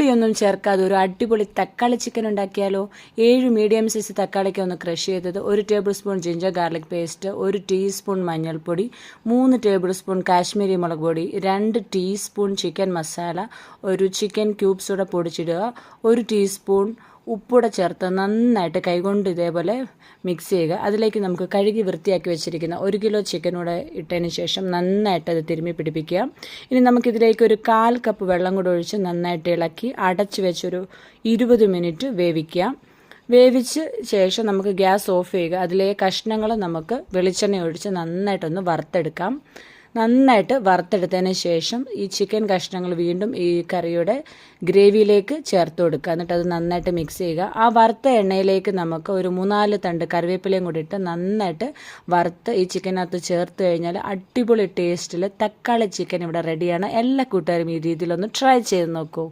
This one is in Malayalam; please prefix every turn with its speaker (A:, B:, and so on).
A: ഉള്ളിയൊന്നും ചേർക്കാതെ ഒരു അടിപൊളി തക്കാളി ചിക്കൻ ഉണ്ടാക്കിയാലോ? 7 മീഡിയം സൈസ് തക്കാളിക്ക് ഒന്ന് ക്രഷ് ചെയ്തത്, 1 table spoon ginger garlic paste, 1 teaspoon മഞ്ഞൾപ്പൊടി, 3 ടേബിൾ സ്പൂൺ കാശ്മീരി മുളക് പൊടി, 2 ടീസ്പൂൺ ചിക്കൻ മസാല, ഒരു ചിക്കൻ ക്യൂബ്സ് കൂടെ പൊടിച്ചിടുക, 1 ടീസ്പൂൺ ഉപ്പൂടെ ചേർത്ത് നന്നായിട്ട് കൈകൊണ്ട് ഇതേപോലെ മിക്സ് ചെയ്യുക. അതിലേക്ക് നമുക്ക് കഴുകി വൃത്തിയാക്കി വെച്ചിരിക്കുന്ന 1 കിലോ ചിക്കൻ കൂടെ ഇട്ടതിന് ശേഷം നന്നായിട്ട് അത് തിരുമ്മി പിടിപ്പിക്കുക. ഇനി നമുക്കിതിലേക്ക് ഒരു 1/4 കപ്പ് വെള്ളം കൂടെ ഒഴിച്ച് നന്നായിട്ട് ഇളക്കി അടച്ച് വെച്ചൊരു 20 മിനിറ്റ് വേവിക്കുക. വേവിച്ച് ശേഷം നമുക്ക് ഗ്യാസ് ഓഫ് ചെയ്യുക. അതിലെ കഷ്ണങ്ങൾ നമുക്ക് വെളിച്ചെണ്ണ ഒഴിച്ച് നന്നായിട്ടൊന്ന് വറുത്തെടുക്കാം. നന്നായിട്ട് വറുത്തെടുത്തതിന് ശേഷം ഈ ചിക്കൻ കഷ്ണങ്ങൾ വീണ്ടും ഈ കറിയുടെ ഗ്രേവിയിലേക്ക് ചേർത്ത് കൊടുക്കുക. എന്നിട്ട് അത് നന്നായിട്ട് മിക്സ് ചെയ്യുക. ആ വറുത്ത എണ്ണയിലേക്ക് നമുക്ക് ഒരു 3-4 തണ്ട് കറിവേപ്പിലയും കൂടി ഇട്ട് നന്നായിട്ട് വറുത്ത് ഈ ചിക്കനകത്ത് ചേർത്ത് കഴിഞ്ഞാൽ അടിപൊളി ടേസ്റ്റിൽ തക്കാളി ചിക്കൻ ഇവിടെ റെഡിയാണ്. എല്ലാ കൂട്ടുകാരും ഈ രീതിയിലൊന്ന് ട്രൈ ചെയ്ത് നോക്കൂ.